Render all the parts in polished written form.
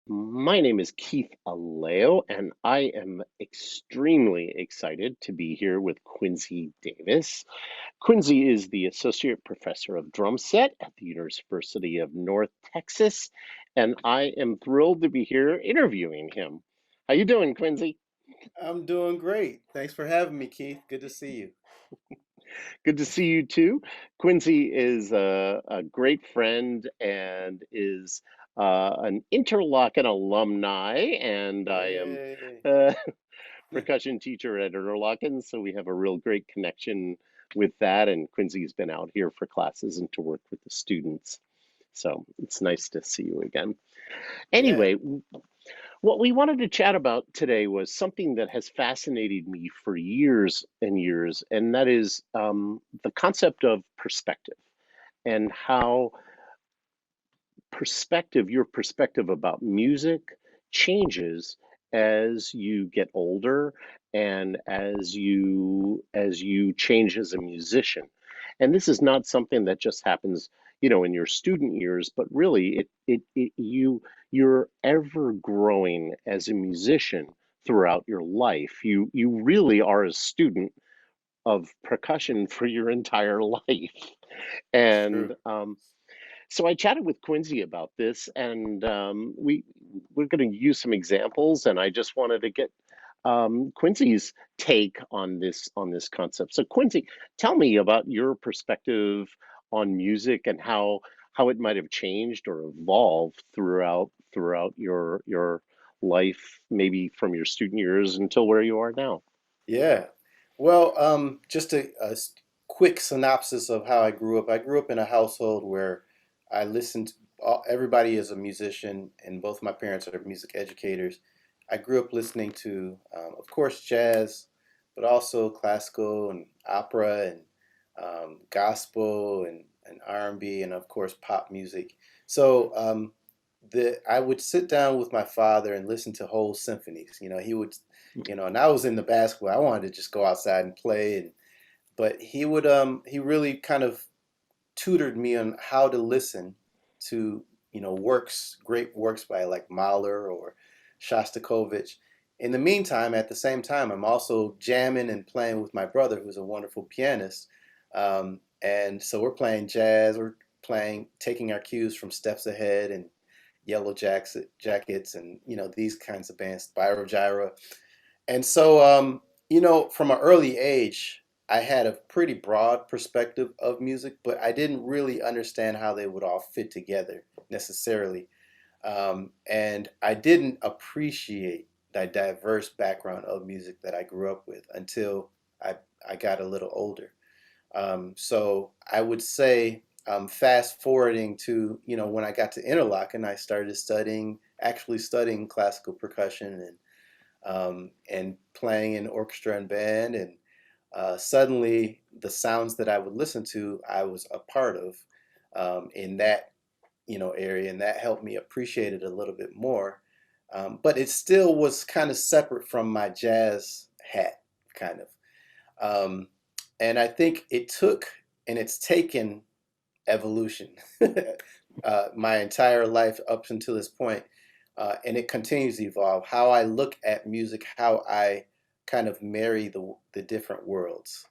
My name is Keith Aleo, and I am extremely excited to be here with Quincy Davis. Quincy is the Associate Professor of Drum Set at the University of North Texas, and I am thrilled to be here interviewing him. How you doing, Quincy? I'm doing great. Thanks for having me, Keith. Good to see you. Good to see you too. Quincy is a great friend and is an Interlochen alumni, and I am Yay. uh, percussion teacher at Interlochen, so we have a real great connection with that. And Quincy's been out here for classes and to work with the students. So it's nice to see you again. Yeah. Anyway, what we wanted to chat about today was something that has fascinated me for years and years, and that is the concept of perspective and how your perspective about music changes as you get older and as you change as a musician. And this is not something that just happens, in your student years, but really you're ever growing as a musician throughout your life. You really are a student of percussion for your entire life. It's And true. so I chatted with Quincy about this, and we're going to use some examples, and I just wanted to get Quincy's take on this concept. So Quincy, tell me about your perspective on music and how it might have changed or evolved throughout your life, maybe from your student years until where you are now. Yeah. Well, just a quick synopsis of how I grew up. I grew up in a household where I listened. Everybody is a musician, and both my parents are music educators. I grew up listening to, of course, jazz, but also classical and opera and gospel and R&B and of course pop music. So I would sit down with my father and listen to whole symphonies. He would, and I was in the basketball. I wanted to just go outside and play, but he really kind of tutored me on how to listen to, great works by like Mahler or Shostakovich. In the meantime, at the same time, I'm also jamming and playing with my brother, who's a wonderful pianist. And so we're playing jazz, we're playing, taking our cues from Steps Ahead and Jackets and, these kinds of bands, Spyro Gyra. And so, from an early age, I had a pretty broad perspective of music, but I didn't really understand how they would all fit together necessarily. And I didn't appreciate the diverse background of music that I grew up with until I got a little older. So I would say, fast forwarding to, when I got to Interlochen, I started actually studying classical percussion and playing in orchestra and band. And suddenly the sounds that I would listen to, I was a part of in that area, and that helped me appreciate it a little bit more. But it still was kind of separate from my jazz hat, kind of. Um, and I think it took and it's taken evolution my entire life up until this point, and it continues to evolve. How I look at music, how I kind of marry the different worlds,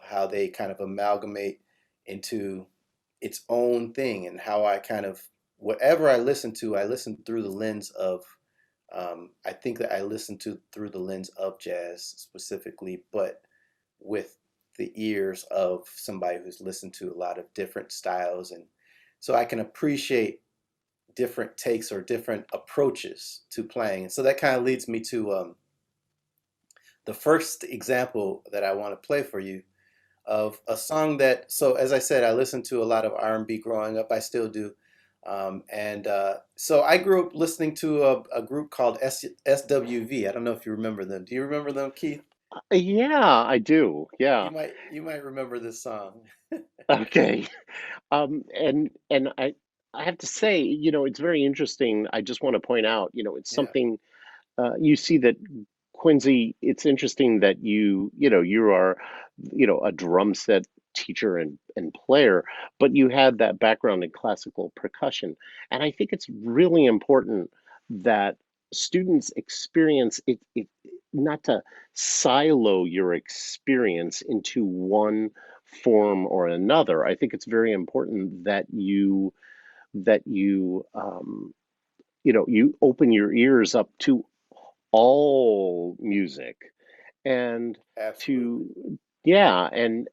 how they kind of amalgamate into its own thing, and how I kind of whatever I listen to, I listen through the lens of. I think that I listen to through the lens of jazz specifically, but with the ears of somebody who's listened to a lot of different styles, and so I can appreciate different takes or different approaches to playing. And so that kind of leads me to the first example that I want to play for you of a song that, so as I said, I listened to a lot of R&B growing up. I still do. And so I grew up listening to a group called SWV. I don't know if you remember them. Do you remember them, Keith? Yeah, I do. Yeah. You might remember this song. Okay. And I have to say, it's very interesting. I just want to point out, it's Yeah. something you see that Quincy, it's interesting that you are, a drum set teacher and player, but you had that background in classical percussion. And I think it's really important that students experience it, not to silo your experience into one form or another. I think it's very important that you open your ears up to all music, and Absolutely. to yeah, and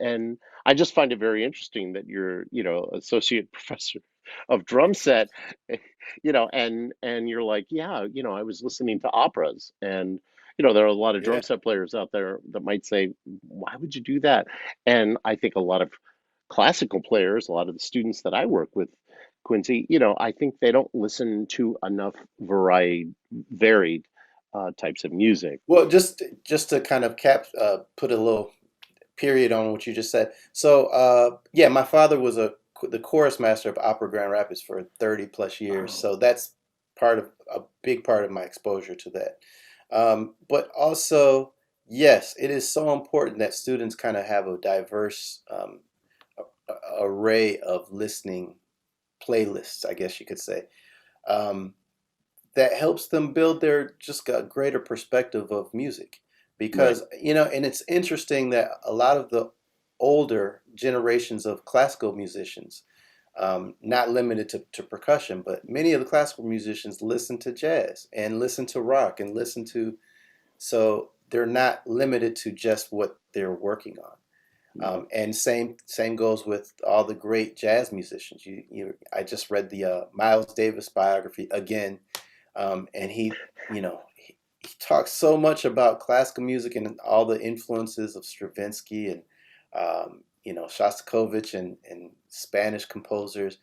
I just find it very interesting that you're, associate professor of drum set, and you're like, yeah, I was listening to operas, and there are a lot of drum Yeah. set players out there that might say, why would you do that? And I think a lot of classical players, a lot of the students that I work with, Quincy, I think they don't listen to enough varied types of music. Well, just to kind of put a little period on what you just said. So, yeah, my father was the chorus master of Opera Grand Rapids for 30 plus years. Oh, So that's a big part of my exposure to that. But also, yes, it is so important that students kind of have a diverse array of listening playlists, I guess you could say. Um, that helps them build their just a greater perspective of music, right. because and it's interesting that a lot of the older generations of classical musicians, not limited to percussion, but many of the classical musicians listen to jazz and listen to rock and listen to, so they're not limited to just what they're working on. No. And same goes with all the great jazz musicians. I just read the Miles Davis biography again, and he talks so much about classical music and all the influences of Stravinsky and Shostakovich and Spanish composers.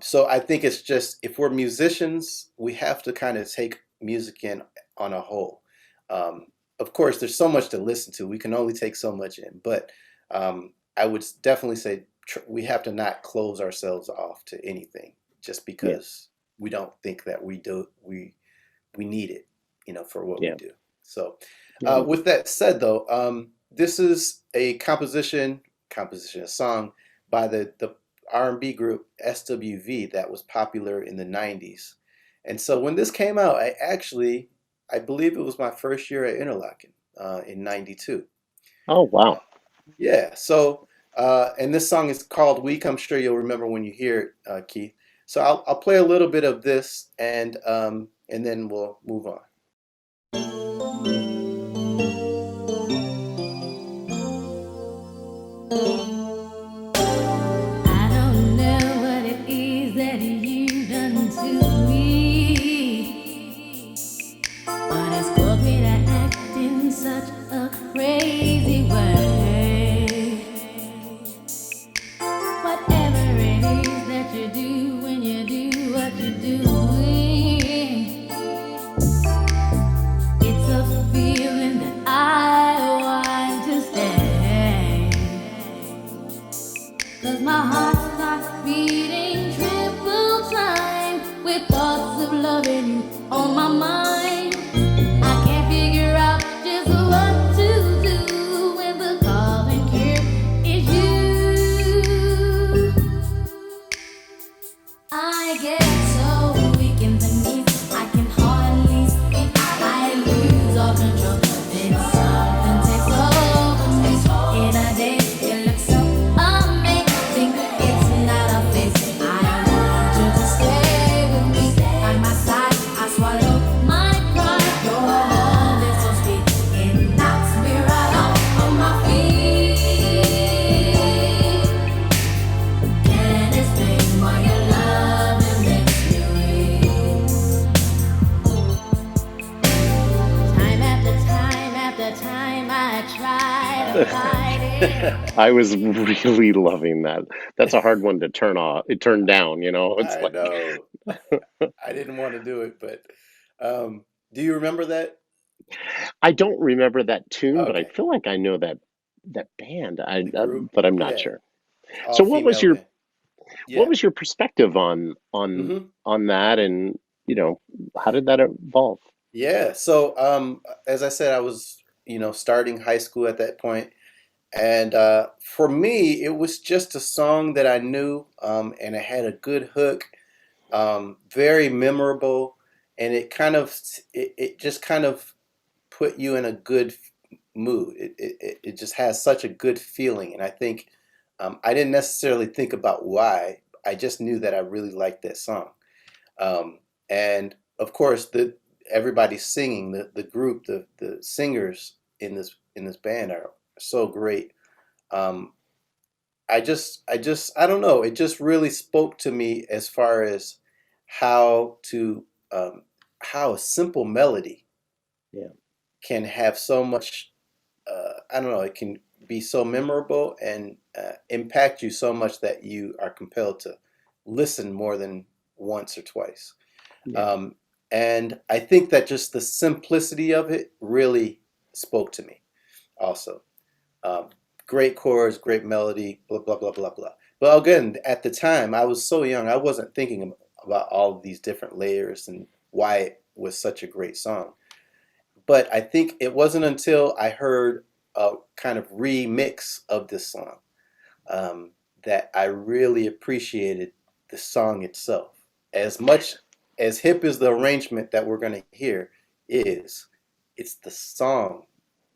So I think it's just, if we're musicians, we have to kind of take music in on a whole. Um, of course, there's so much to listen to. We can only take so much in, but I would definitely say we have to not close ourselves off to anything just Yeah. because we don't think that we need it, for what we Yeah. do. So, No. with that said, though, this is a a song by the R&B group SWV that was popular in the 90s. And so when this came out, I believe it was my first year at Interlochen in 92. Oh, Uh, wow. yeah, so, and this song is called Weak. I'm sure you'll remember when you hear it, Keith. So I'll play a little bit of this, and then we'll move on. I don't know what it is that you've done to me, but it's caused me to act in such a crazy way. Whatever it is that you do when you do what you're doing, it's a feeling that I want to stay. 'Cause my heart starts beating triple time with thoughts of loving you on my mind. I can't figure out just what to do when the calling cure is you. I get so weak in the knees, I can hardly speak. I lose all control. Then something takes over me. In a day, you look so amazing. It's not a phase. I want you to stay with me. By my side, I swallow my pride. Your love is so sweet, it knocks me right off of my feet. Can't explain why your love makes me weak. Time after time, I try to fight it. I was really loving that. That's a hard one to turn off, turn down, It's I like, know. I didn't want to do it, but do you remember that? I don't remember that tune, but I Okay, feel like I know that band. the group, But I'm not yeah, sure. all So what was female your band. what Yeah. was your perspective on on hmm on that, and how did that evolve? Yeah. So, as I said, I was, starting high school at that point. And for me, it was just a song that I knew, and it had a good hook, very memorable. and it just kind of put you in a good mood. It just has such a good feeling, and I think I didn't necessarily think about why. I just knew that I really liked that song. Um, and of course, the everybody's singing. The group, the singers in this band are so great. Um, I don't know. It just really spoke to me as far as how to how a simple melody Yeah. can have so much. I don't know. It can be so memorable and impact you so much that you are compelled to listen more than once or twice. Yeah. Um, and I think that just the simplicity of it really spoke to me also. Um, Great chords, great melody, blah, blah, blah, blah, blah. But again, at the time, I was so young, I wasn't thinking about all of these different layers and why it was such a great song. But I think it wasn't until I heard a kind of remix of this song um, that I really appreciated the song itself. As much as hip as the arrangement that we're going to hear is, it's the song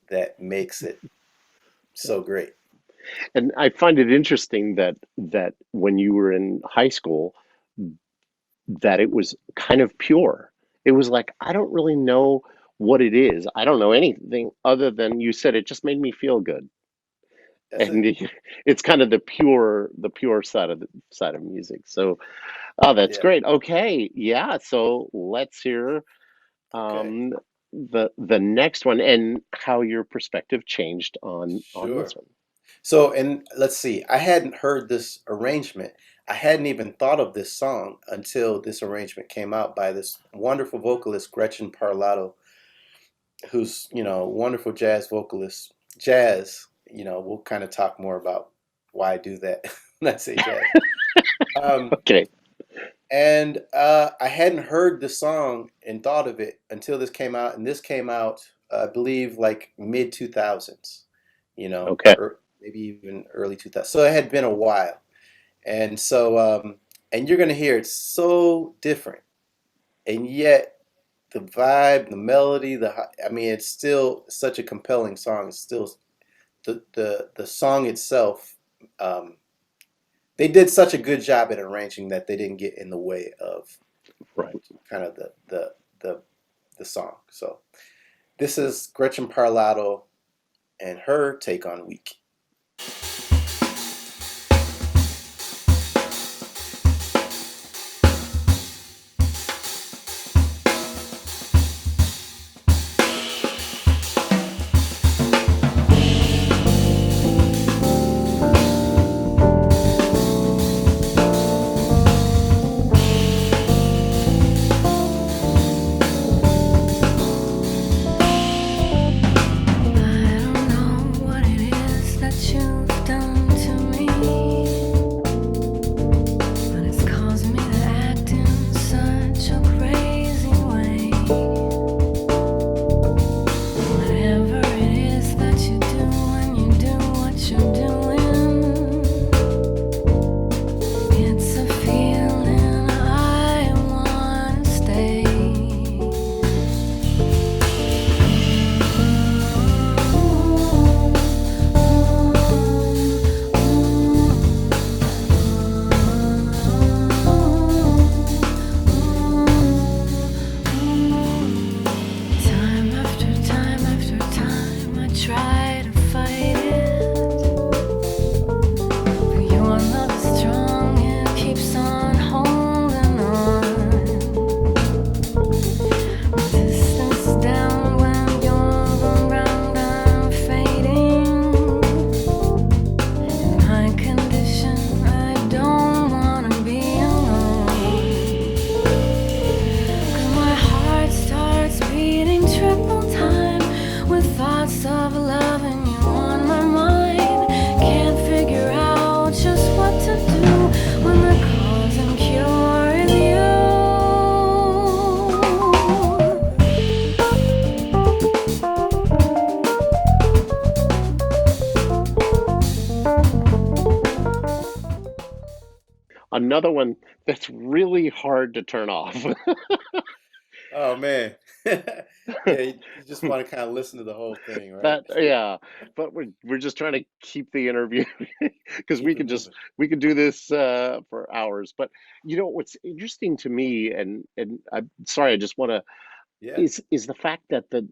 that makes it Yeah. so great. And I find it interesting that when you were in high school, that it was kind of pure. It was like, I don't really know what it is. I don't know anything other than you said it just made me feel good. That's And it. it's kind of the pure side of music. So, oh, that's Yeah. great. Okay, yeah. So let's hear Okay. um, the next one and how your perspective changed on this Sure. one. So, and let's see, I hadn't heard this arrangement. I hadn't even thought of this song until this arrangement came out by this wonderful vocalist, Gretchen Parlato, who's, a wonderful jazz vocalist. Jazz, we'll kind of talk more about why I do that when I say jazz. Um, Okay, and I hadn't heard the song and thought of it until this came out, and this came out, I believe, like mid 2000s, okay. or maybe even early 2000s. So it had been a while, and so and you're gonna hear it's so different, and yet the vibe, the melody, I mean, it's still such a compelling song. It's still the song itself. Um, they did such a good job at arranging that they didn't get in the way of Right. kind of the the song. So this is Gretchen Parlato and her take on Weak. I don't know what it is that you've done to me, but it's causing me to act in such a crazy way. Whatever it is that you do when you do what you're doing, it's a feeling I wanna stay. Time after time, I try to fight it. But your love is strong, it keeps on holding on. Resistance is down when you're around, I'm fading. In my condition, I don't wanna be alone. 'Cause my heart starts beating triple time with thoughts of loving you on my mind. Can't figure out just what to do when the cause and cure is you. Another one that's really hard to turn off. Oh man. Yeah, you just want to kind of listen to the whole thing, right? That yeah, but we're just trying to keep the interview because Keep it moving. we could do this for hours. But you know what's interesting to me, and I'm sorry, I just want to Yeah. is the fact that the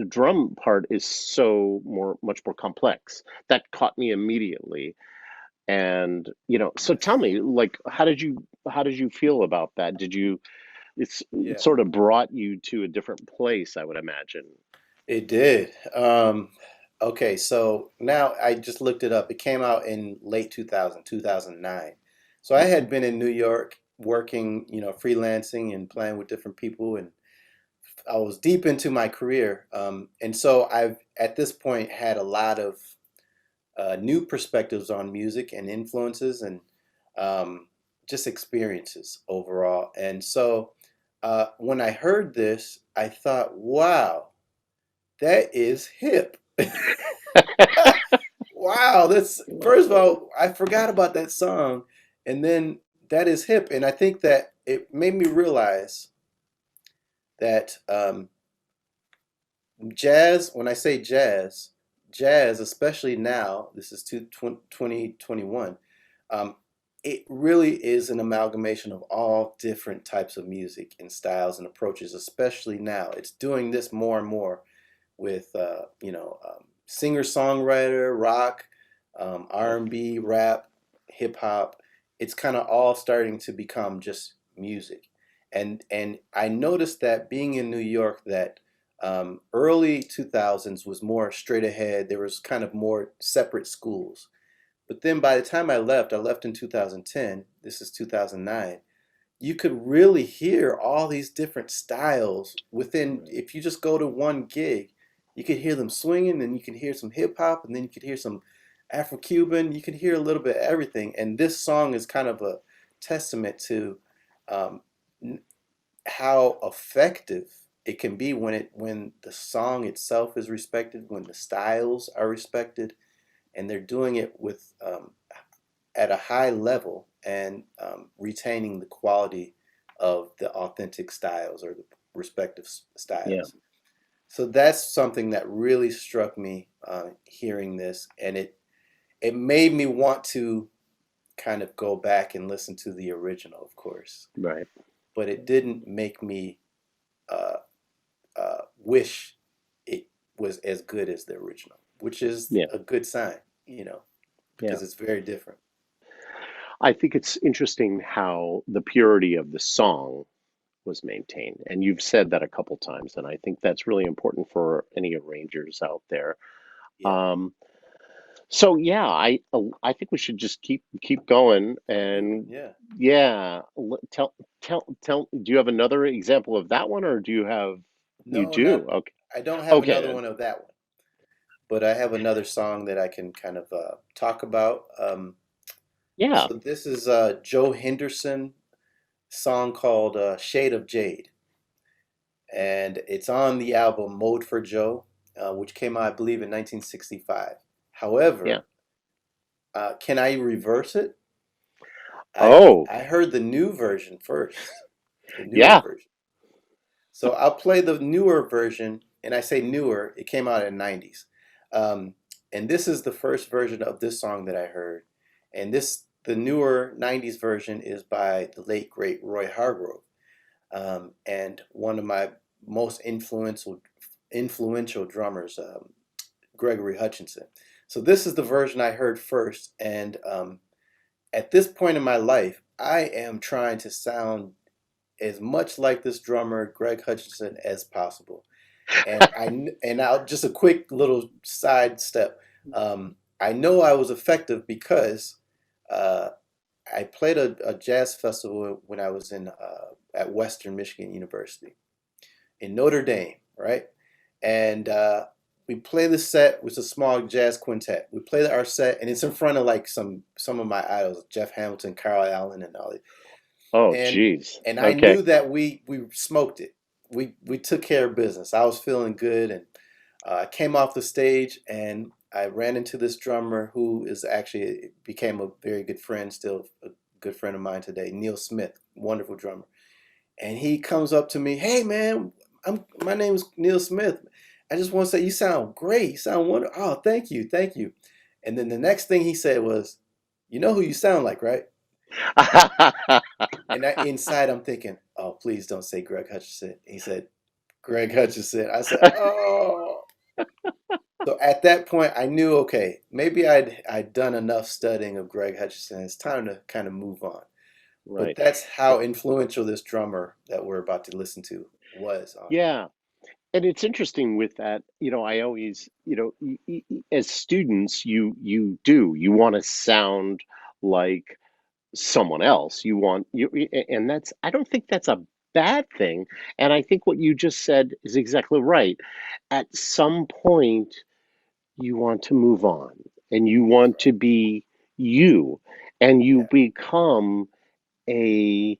drum part is so much more complex. That caught me immediately. And so tell Nice. me, like, how did you feel about that? It Yeah, sort of brought you to a different place, I would imagine. it did. Okay, so now I just looked it up. It came out in late 2000, 2009. So I had been in New York working, freelancing and playing with different people, and I was deep into my career. And so I've at this point had a lot of new perspectives on music and influences and um, just experiences overall. And so when I heard this, I thought, wow, that is hip. Wow, that's first of all, I forgot about that song, and then that is hip. And I think that it made me realize that jazz, when I say jazz, jazz, especially now, this is 2021, um, it really is an amalgamation of all different types of music and styles and approaches, especially now. It's doing this more and more with, singer-songwriter, rock, R&B, rap, hip hop. It's kind of all starting to become just music. And I noticed that being in New York that early 2000s was more straight ahead. There was kind of more separate schools. But then by the time I left in 2010, this is 2009, you could really hear all these different styles within, Right. if you just go to one gig, you could hear them swinging, and you could hear some hip hop, and then you could hear some Afro-Cuban, you could hear a little bit of everything. And this song is kind of a testament to um, how effective it can be when the song itself is respected, when the styles are respected, and they're doing it with at a high level and retaining the quality of the authentic styles or the respective Yeah. styles. So that's something that really struck me hearing this, and it made me want to kind of go back and listen to the original, of course, Right. but it didn't make me uh, wish it was as good as the original, which is Yeah. a good sign, Yeah. because it's very different. I think it's interesting how the purity of the song was maintained. And you've said that a couple times, and I think that's really important for any arrangers out there. Yeah, Um, so yeah, I think we should just keep going. keep moving. And Yeah. yeah, tell. Do you have another example of that one, or do you have? You No, do. not. Okay. I don't have another Okay. one of that one, but I have another song that I can kind of talk about. Yeah. So this is Joe Henderson song called "Shade of Jade," and it's on the album "Mode for Joe," which came out, I believe, in 1965. Yeah. However, can I reverse it? Oh. I heard the new version first, the newer Yeah. version. So I'll play the newer version, and I say newer, it came out in the 90s. Um, and this is the first version of this song that I heard. And the newer 90s version is by the late great Roy Hargrove, and one of my most influential drummers, Gregory Hutchinson. So this is the version I heard first, and at this point in my life, I am trying to sound as much like this drummer, Greg Hutchinson, as possible. And now just a quick little side step. I know I was effective because uh, I played a jazz festival when I was in at Western Michigan University in Notre Dame, right? And we play the set with a small jazz quintet. We play our set, and it's in front of like some of my idols, Jeff Hamilton, Carl Allen, and all Oh, and geez. and I Okay. knew that we smoked it. We took care of business. I was feeling good, and I came off the stage, and I ran into this drummer who is actually became a very good friend, still a good friend of mine today, Neil Smith, wonderful drummer. and he comes up to me, "Hey man, my name is Neil Smith. I just want to say you sound great. You sound wonderful. Oh, thank you, thank you." And then the next thing he said was, "You know who you sound like, right?" And that inside I'm thinking, "Oh, please don't say Greg Hutchinson." He said, "Greg Hutchinson." I said, "Oh." So at that point, I knew, okay, maybe I'd done enough studying of Greg Hutchinson. It's time to kind of move on. But Right. that's how influential this drummer that we're about to listen to was on me. Yeah. And it's interesting with that, I always, as students, you want to sound like someone else. And I don't think that's a bad thing. And I think what you just said is exactly right. At some point, you want to move on and you That's want right. to be you, and you Yeah, become a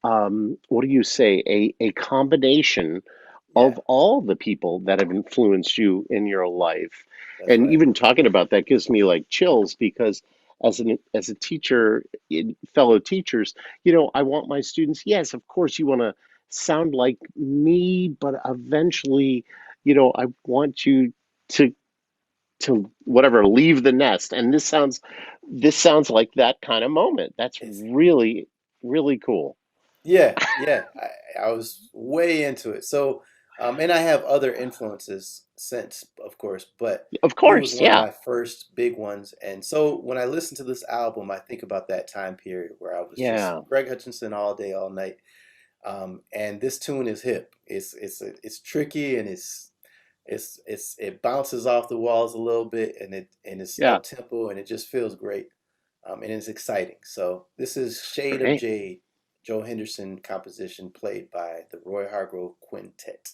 what do you say? A combination yeah, of all the people that have influenced you in your life. that's And right. even talking about that gives me like chills because as a teacher, fellow teachers, I want my students, yes, of course you want to sound like me, but eventually, I want you to whatever leave the nest. And this sounds like that kind of moment. That's It's really, really cool. Yeah, yeah. I was way into it. So, and I have other influences since, of course, but Of he was course, one of yeah. my first big ones. And so when I listen to this album, I think about that time period where I was just Yeah, Greg Hutchinson all day, all night. And this tune is hip. It's tricky and it bounces off the walls a little bit and it's yeah. up tempo and it just feels great. And it's exciting. So this is Shade of Great. Jade, Joe Henderson composition played by the Roy Hargrove Quintet.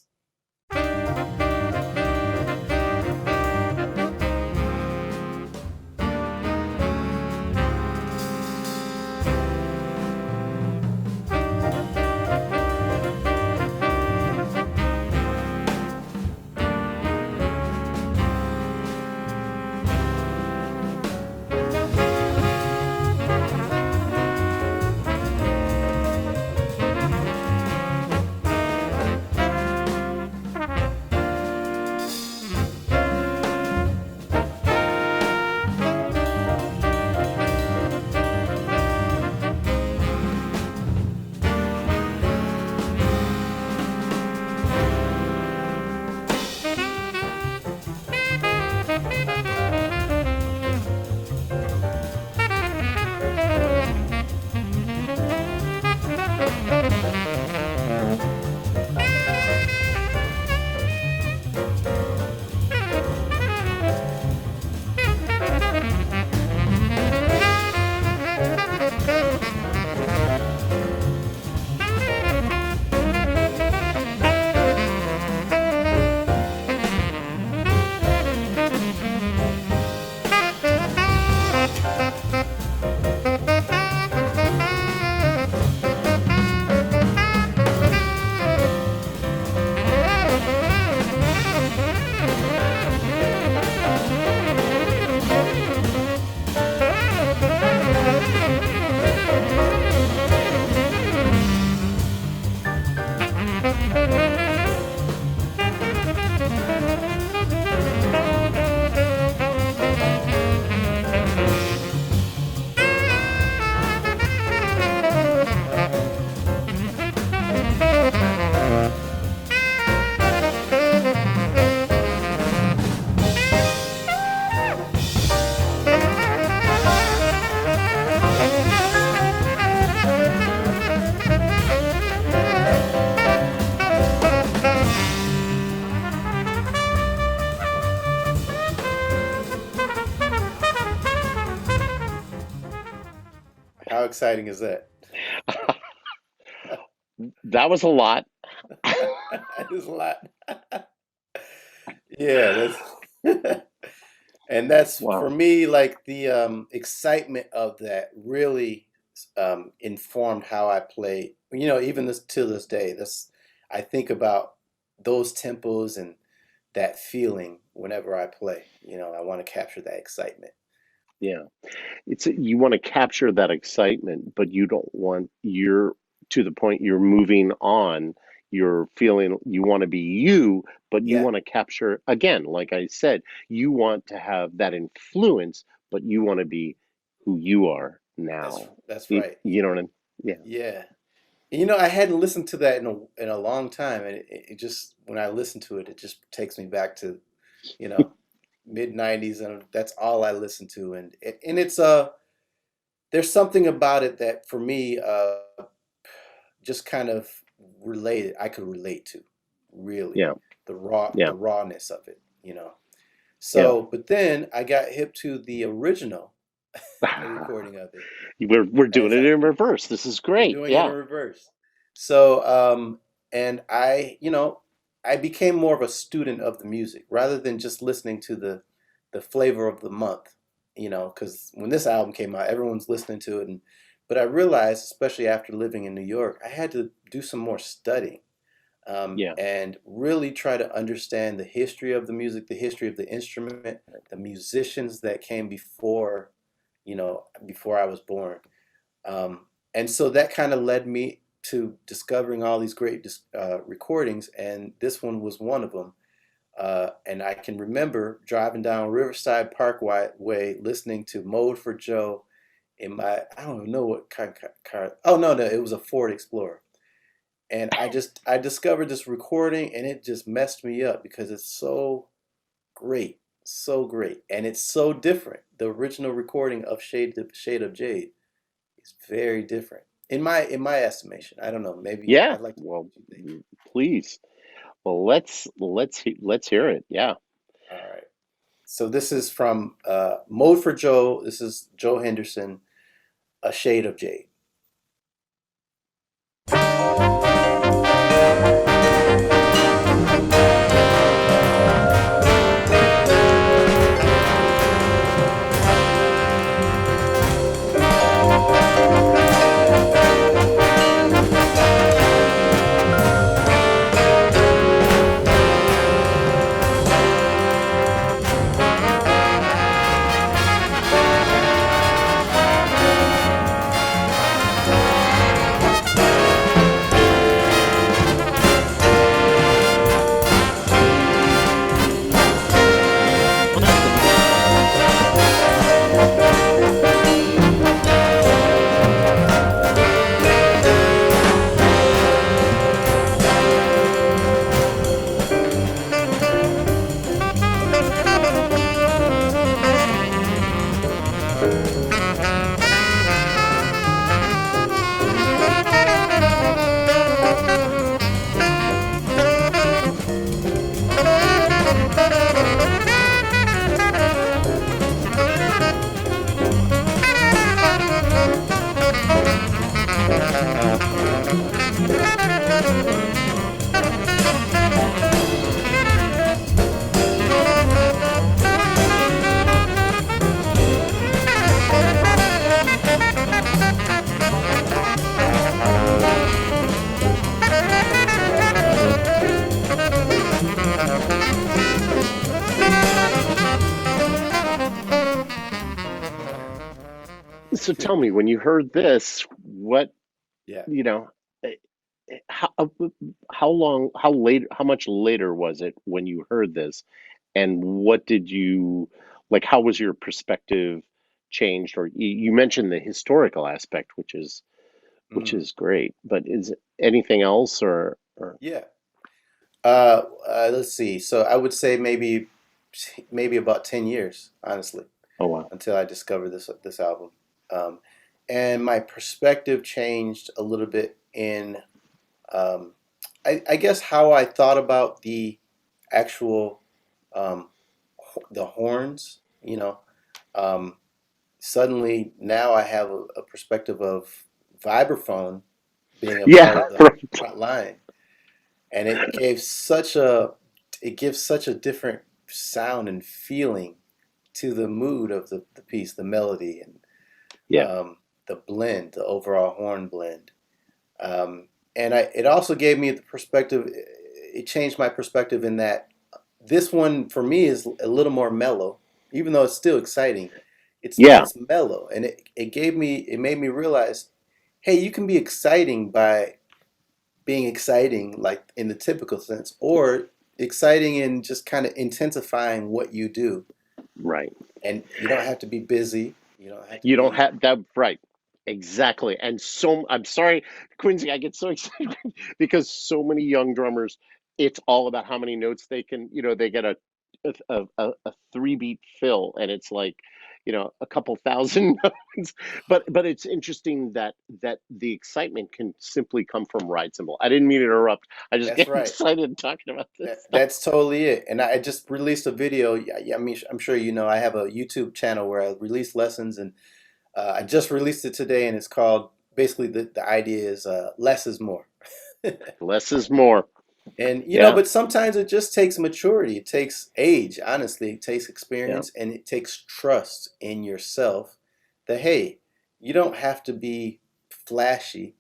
How exciting is that? That was a lot. There's a lot. Yeah, that's and that's for Wow. me like the excitement of that really informed how I play. You know, even this to this day, that's I think about those tempos and that feeling whenever I play. You know, I want to capture that excitement. Yeah. You want to capture that excitement, but you don't want your to the point you're moving on, you're feeling you want to be you, but you Yeah, want to capture, again, like I said, you want to have that influence, but you want to be who you are now. that's You, right. you know what I'm, yeah, Yeah. You know, I hadn't listened to that in a long time, and it just when I listen to it, it just takes me back to, you know, mid '90s, and that's all I listen to, and it's there's something about it that for me just kind of related I could relate to, really, yeah, the yeah, rawness of it, you know. yeah. So, but then I got hip to the original recording of it We're doing as it I in reverse. This is we're great. doing it in Yeah, reverse. So, and I, you know, I became more of a student of the music rather than just listening to the flavor of the month, you know, because when this album came out, everyone's listening to it, and but I realized, especially after living in New York, I had to do some more studying, yeah, and really try to understand the history of the music, the history of the instrument, the musicians that came before, you know, before I was born. And so that kind of led me to discovering all these great recordings, and this one was one of them. And I can remember driving down Riverside Parkway, listening to Mode for Joe in my, I don't even know what kind of car. Oh, no, it was a Ford Explorer. And I discovered this recording, and it just messed me up because it's so great, and it's so different. The original recording of Shade of Jade is very different in my estimation. I don't know. Maybe yeah. I'd like to know Well, what you think. please. Well, let's hear it. Yeah. All right. So this is from Mode for Joe. This is Joe Henderson, A Shade of Jade. So tell me, when you heard this, what, Yeah. you know, eh, how how long, how late, how much later was it when you heard this, and what did you like? How was your perspective changed? Or you mentioned the historical aspect, which Mm, is great, but is it anything else or yeah. Let's see. So I would say maybe about 10 years, honestly, oh wow, until I discovered this album. Um, and my perspective changed a little bit in um, I guess how I thought about the actual um, the horns, you know. Um, Suddenly now I have a perspective of vibraphone being a part yeah, of the right, front line, and it gives such a different sound and feeling to the mood of the piece, the melody, and yeah, the blend, the overall horn blend. And it also gave me the perspective. It changed my perspective in that this one for me is a little more mellow, even though it's still exciting. yeah, It's mellow, and it made me realize, hey, you can be exciting by being exciting, like in the typical sense, or exciting in just kind of intensifying what you do. Right. And you don't have to be busy. You don't have to You don't be, have that, right. Exactly. And so I'm sorry, Quincy, I get so excited because so many young drummers, it's all about how many notes they can, they get a three beat fill and it's like, a couple thousand notes. But it's interesting that the excitement can simply come from ride cymbal. I didn't mean to interrupt. I just that's get right. excited talking about this stuff. That's totally it. And I just released a video. Yeah, yeah, I mean, I'm sure you know I have a YouTube channel where I release lessons, and I just released it today, and it's called basically the idea is less is more. Less is more. And Yeah. but sometimes it just takes maturity. It takes age, honestly. It takes Yeah. experience and it takes trust in yourself that, hey, you don't have to be flashy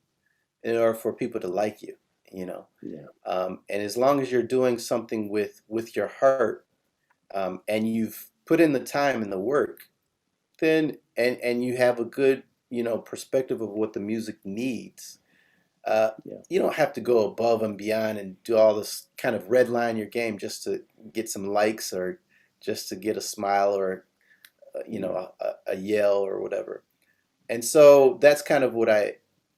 in order for people to like you, you know. Yeah. And as long as you're doing something with your heart, and you've put in the time and the work, then and you have a good, perspective of what the music needs, uh, Yeah. you don't have to go above and beyond and do all this kind of red line your game just to get some likes or just to get a smile or Yeah. a yell or whatever. And so that's kind of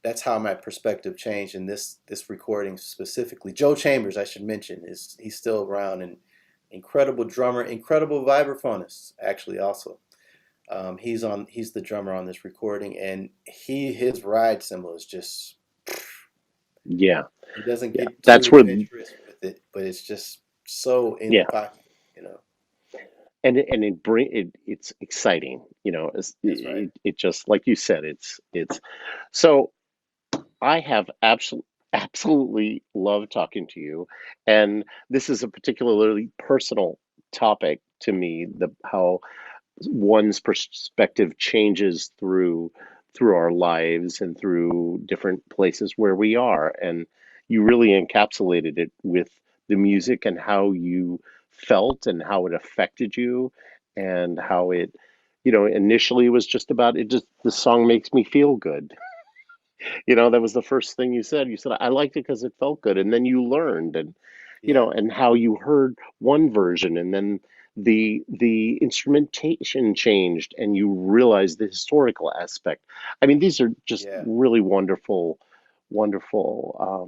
that's how my perspective changed in this recording specifically. Joe Chambers, I should mention, is he's still around and incredible drummer, incredible vibraphonist actually also. He's the drummer on this recording, and his ride cymbal is just, Yeah. he doesn't Yeah. get too That's where, adventurous with it, but it's just so in the yeah. pocket, you know. And it's exciting, That's right. it just like you said, it's so I have absolutely loved talking to you, and this is a particularly personal topic to me, the how one's perspective changes through our lives and through different places where we are, and you really encapsulated it with the music and how you felt and how it affected you and how it, initially was just about it, just the song makes me feel good. That was the first thing you said. You said, I liked it because it felt good. And then you learned and, Yeah, and how you heard one version and then the instrumentation changed and you realized the historical aspect. I mean, these are just yeah. really wonderful, wonderful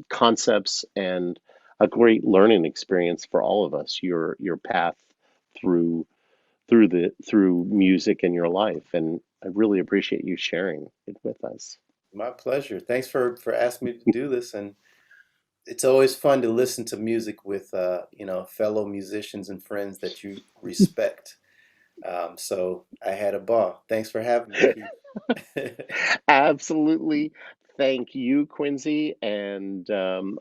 concepts and a great learning experience for all of us, your path through through music in your life. And I really appreciate you sharing it with us. My pleasure. Thanks for asking me to do this, and it's always fun to listen to music with fellow musicians and friends that you respect. So I had a ball. Thanks for having me, Keith. Absolutely. Thank you, Quincy. And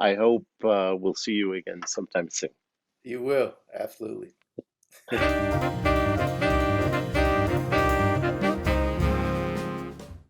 I hope we'll see you again sometime soon. You will, absolutely.